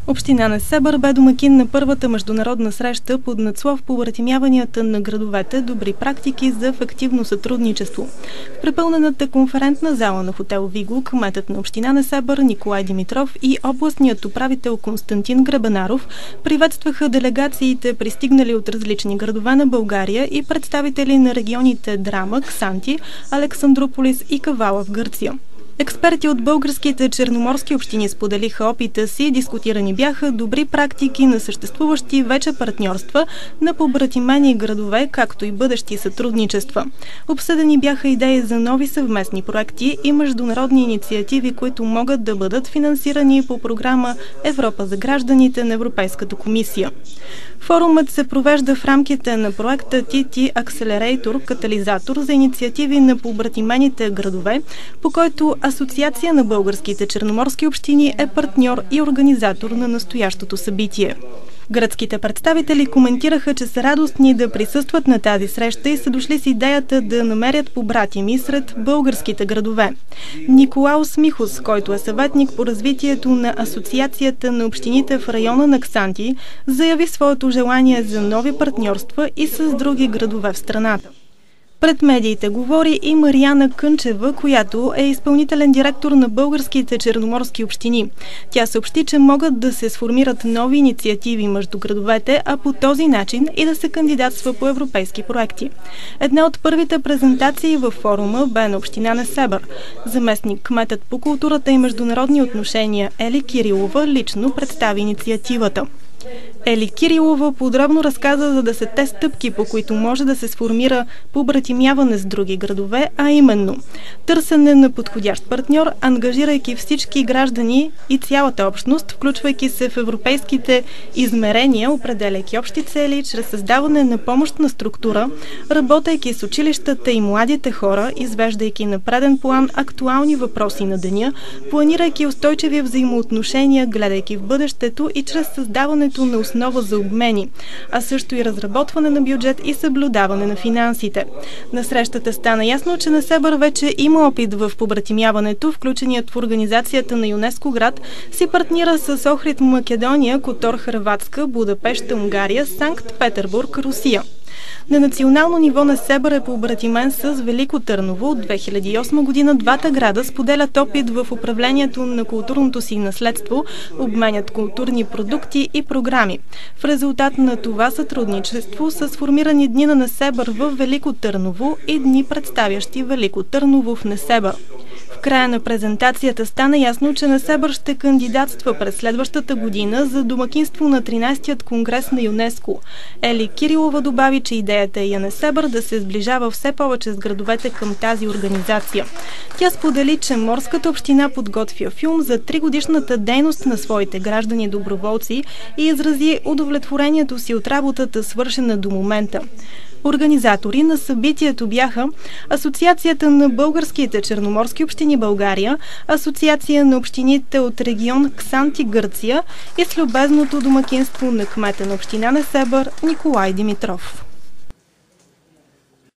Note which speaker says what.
Speaker 1: Община Несебър бе домакин на първата международна среща под надслов побратимяванията на градовете добри практики за ефективно сътрудничество. В препълнената конферентна зала на хотел Виго кметът на община Несебър Николай Димитров и областният управител Константин Гребенаров приветстваха делегациите, пристигнали от различни градове на България и представители на регионите Драма, Ксанти, Александрополис и Кавала в Гърция. Експерти от българските черноморски общини споделиха опита си, дискутирани бяха добри практики на съществуващи вече партньорства на побратимени градове, както и бъдещи сътрудничества. Обсъдени бяха идеи за нови съвместни проекти и международни инициативи, които могат да бъдат финансирани по програма Европа за гражданите на Европейската комисия. Форумът се провежда в рамките на проекта TT Accelerator, катализатор за инициативи на побратимените градове, по който Асоциация на българските черноморски общини е партньор и организатор на настоящото събитие. Гръцките представители коментираха, че са радостни да присъстват на тази среща и са дошли с идеята да намерят побратими сред българските градове. Николаус Михос, който е съветник по развитието на Асоциацията на общините в района на Ксанти, заяви своето желание за нови партньорства и с други градове в страната. Пред медиите говори и Марияна Кънчева, която е изпълнителен директор на българските черноморски общини. Тя съобщи, че могат да се сформират нови инициативи между градовете, а по този начин и да се кандидатства по европейски проекти. Една от първите презентации във форума бе на община Несебър. Заместник кметът по културата и международни отношения Ели Кирилова лично представи инициативата. Ели Кирилова подробно разказа за 10-те стъпки, по които може да се сформира побратимяване с други градове, а именно търсене на подходящ партньор, ангажирайки всички граждани и цялата общност, включвайки се в европейските измерения, определяйки общи цели, чрез създаване на помощна структура, работейки с училищата и младите хора, извеждайки на преден план актуални въпроси на деня, планирайки устойчиви взаимоотношения, гледайки в бъдещето и чрез създаването на основа за обмени, а също и разработване на бюджет и съблюдаване на финансите. На срещата стана ясно, че Несебър вече има опит в побратимяването, включеният в организацията на ЮНЕСКО град си партнира с Охрид Македония, Котор Хърватска, Будапеща Унгария, Санкт Петербург Русия. На национално ниво Несебър е побратимен с Велико Търново. От 2008 година двата града споделят опит в управлението на културното си наследство, обменят културни продукти и програми. В резултат на това сътрудничество са сформирани дни на Несебър в Велико Търново и дни представящи Велико Търново в Несебър. В края на презентацията стана ясно, че Несебър ще кандидатства през следващата година за домакинство на 13-тият конгрес на ЮНЕСКО. Ели Кирилова добави, че идеята е Несебър да се сближава все повече с градовете към тази организация. Тя сподели, че Морската община подготвя филм за 3-годишната дейност на своите граждани доброволци и изрази удовлетворението си от работата, свършена до момента. Организатори на събитието бяха Асоциацията на българските черноморски общини България, Асоциация на общините от регион Ксанти Гърция и с любезното домакинство на кмета на община Несебър Николай Димитров.